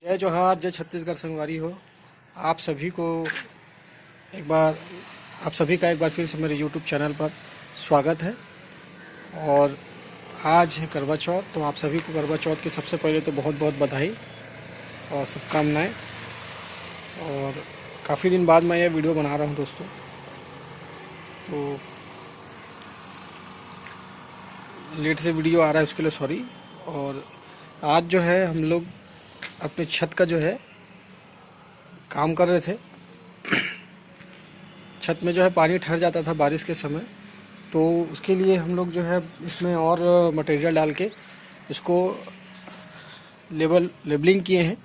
जय जोहार, जय छत्तीसगढ़ संगवारी हो। आप सभी को एक बार आप सभी का एक बार फिर से मेरे YouTube चैनल पर स्वागत है। और आज है करवा चौथ, तो आप सभी को करवा चौथ की सबसे पहले तो बहुत बहुत बधाई और शुभकामनाएं। और काफ़ी दिन बाद मैं ये वीडियो बना रहा हूँ दोस्तों, तो लेट से वीडियो आ रहा है उसके लिए सॉरी। और आज जो है हम लोग अपने छत का जो है काम कर रहे थे। छत में जो है पानी ठहर जाता था बारिश के समय, तो उसके लिए हम लोग जो है इसमें और मटेरियल डाल के इसको लेबलिंग किए हैं,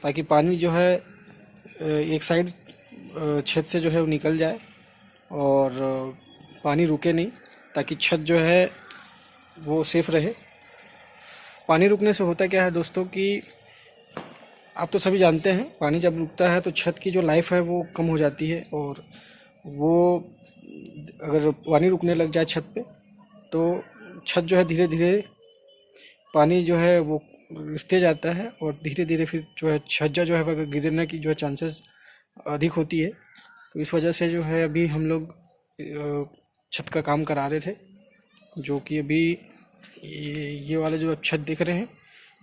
ताकि पानी जो है एक साइड छत से जो है वो निकल जाए और पानी रुके नहीं, ताकि छत जो है वो सेफ रहे। पानी रुकने से होता क्या है दोस्तों कि आप तो सभी जानते हैं, पानी जब रुकता है तो छत की जो लाइफ है वो कम हो जाती है। और वो अगर पानी रुकने लग जाए छत पे, तो छत जो है धीरे धीरे पानी जो है वो रिसते जाता है और धीरे धीरे फिर जो है छज्जा जो है गिरने की जो है चांसेस अधिक होती है। तो इस वजह से जो है अभी हम लोग छत का काम करा रहे थे, जो कि अभी ये वाला जो छत देख रहे हैं,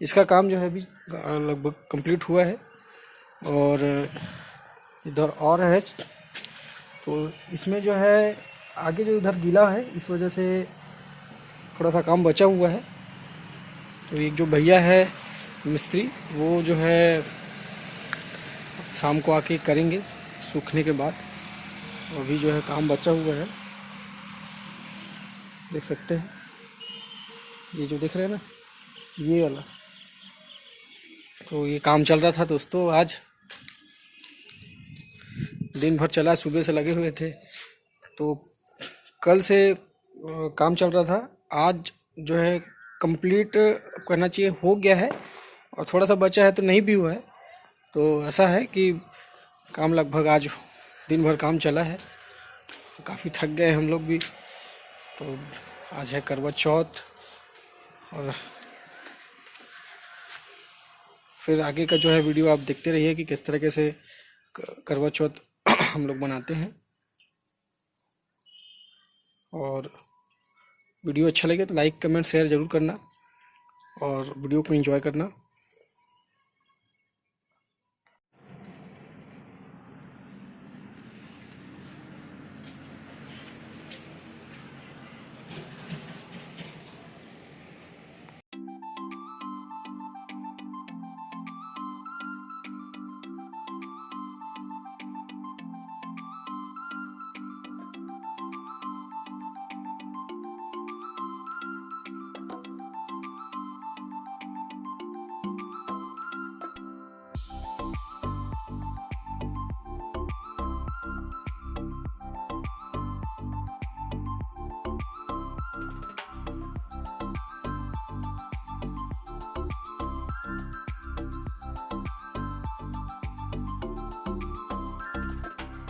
इसका काम जो है अभी लगभग कंप्लीट हुआ है। और इधर और है, तो इसमें जो है आगे जो इधर गीला है, इस वजह से थोड़ा सा काम बचा हुआ है। तो एक जो भैया है मिस्त्री, वो जो है शाम को आके करेंगे सूखने के बाद। अभी जो है काम बचा हुआ है, देख सकते हैं। ये जो देख रहे हैं ना, ये वाला, तो ये काम चल रहा था दोस्तों। आज दिन भर चला, सुबह से लगे हुए थे। तो कल से काम चल रहा था, आज जो है कंप्लीट करना चाहिए हो गया है, और थोड़ा सा बचा है तो नहीं भी हुआ है। तो ऐसा है कि काम लगभग आज दिन भर काम चला है, काफ़ी थक गए हम लोग भी। तो आज है करवा चौथ, और फिर आगे का जो है वीडियो आप देखते रहिए कि किस तरीके से करवा चौथ हम लोग बनाते हैं। और वीडियो अच्छा लगे तो लाइक कमेंट शेयर ज़रूर करना और वीडियो को एंजॉय करना।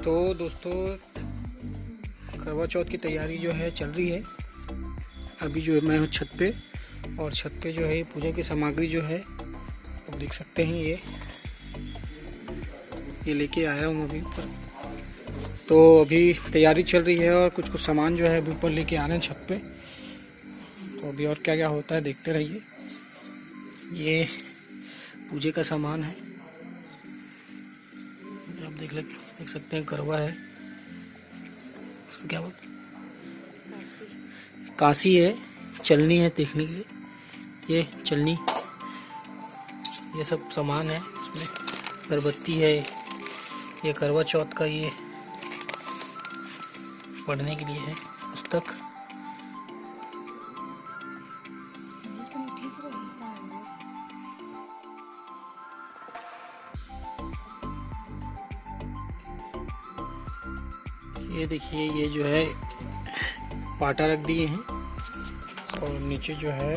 तो दोस्तों, करवा चौथ की तैयारी जो है चल रही है। अभी जो है मैं हूँ छत पे, और छत पे जो है पूजा की सामग्री जो है आप देख सकते हैं, ये लेके आया हूँ अभी ऊपर। तो अभी तैयारी चल रही है और कुछ कुछ सामान जो है अभी ऊपर लेके आना है छत पे। तो अभी और क्या क्या होता है देखते रहिए। ये पूजे का सामान है, आप देख सकते हैं। करवा है, इसको क्या बोलते हैं, काशी है, चलनी है देखने के लिए, ये चलनी, ये सब सामान है इसमें। अगरबत्ती है, ये करवा चौथ का ये पढ़ने के लिए है पुस्तक। ये देखिए, ये जो है पाटा रख दिए हैं, और नीचे जो है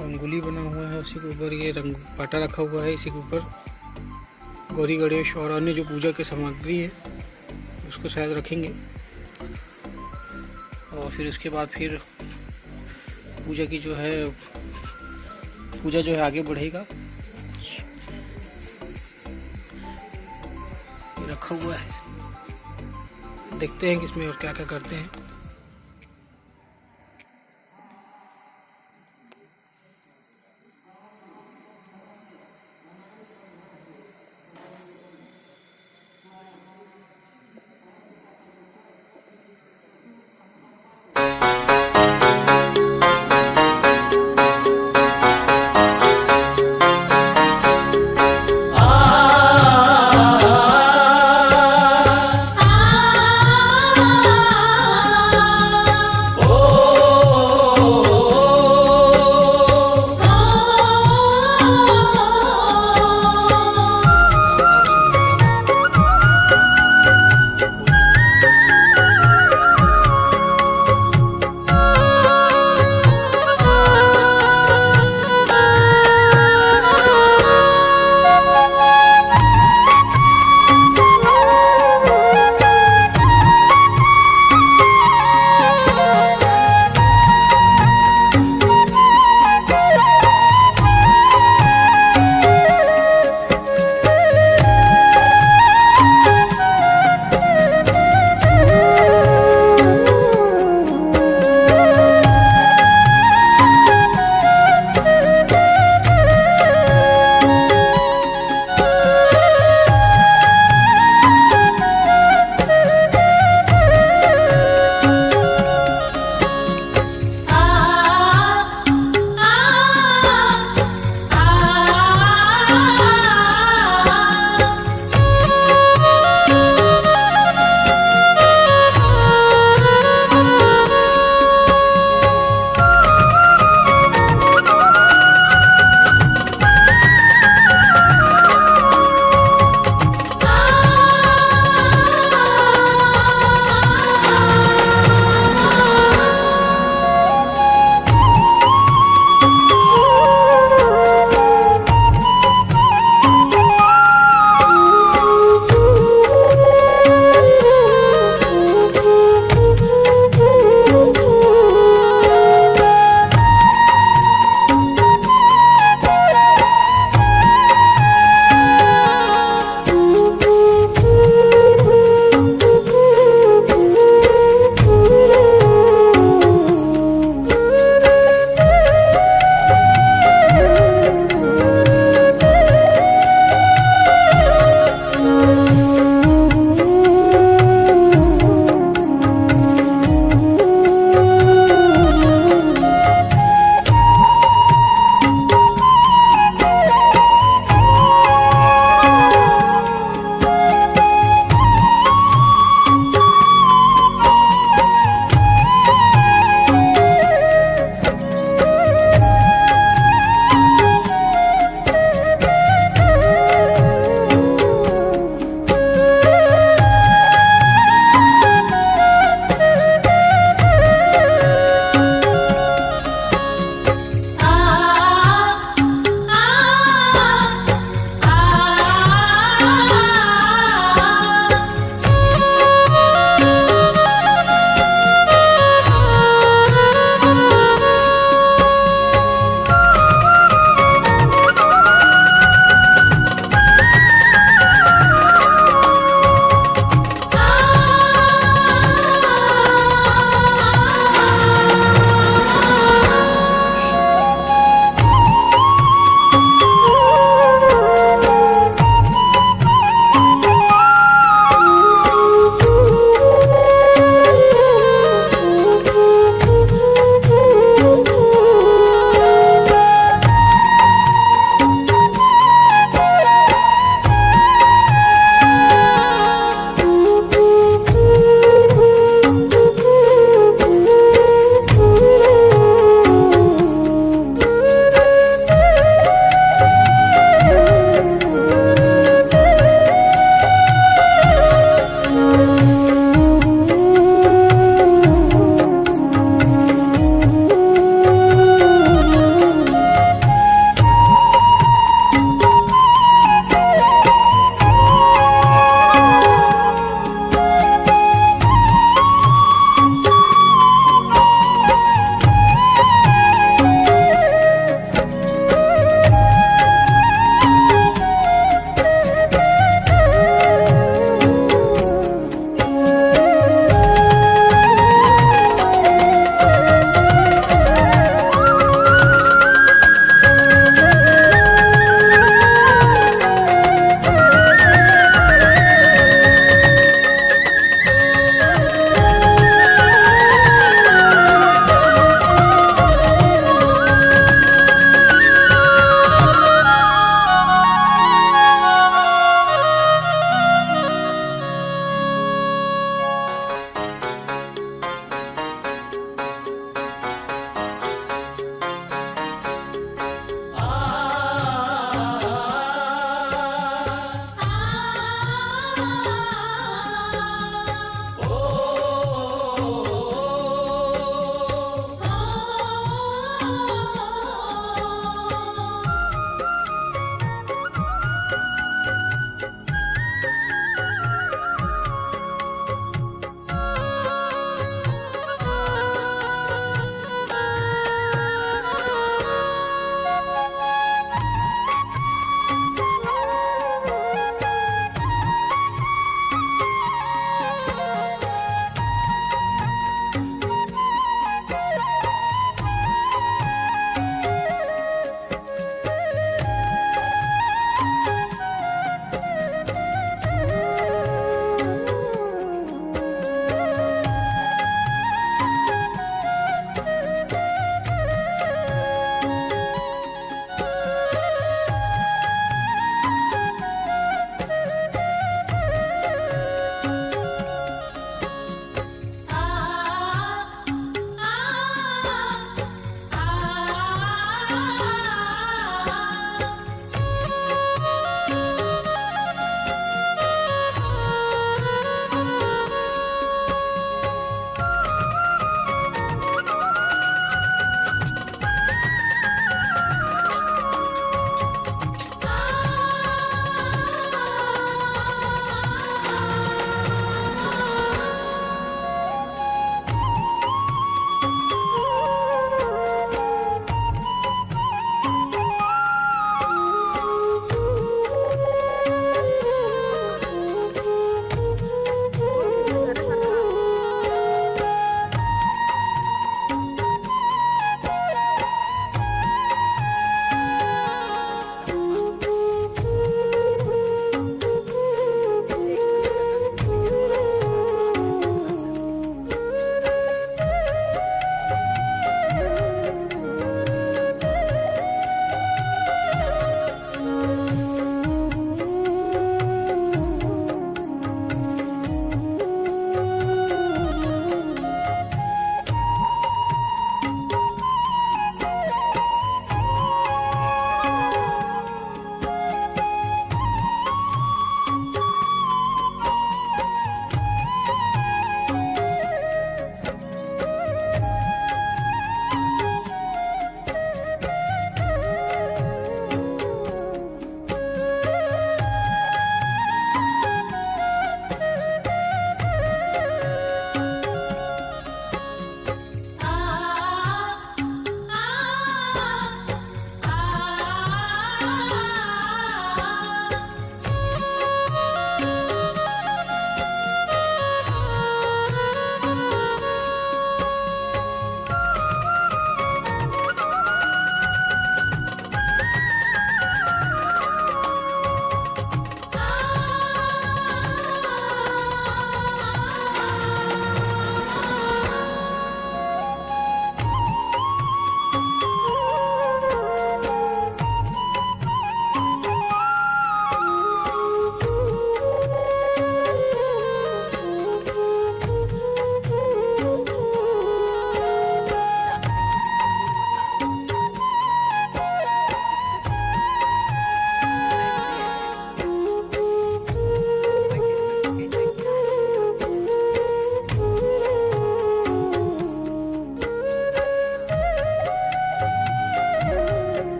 रंगोली बना हुआ है, उसी के ऊपर ये पाटा रखा हुआ है। इसी के ऊपर गौरी गणेश और अन्य जो पूजा की सामग्री है उसको शायद रखेंगे। और फिर उसके बाद फिर पूजा जो है आगे बढ़ेगा। रखा हुआ है। देखते हैं कि इसमें और क्या क्या करते हैं।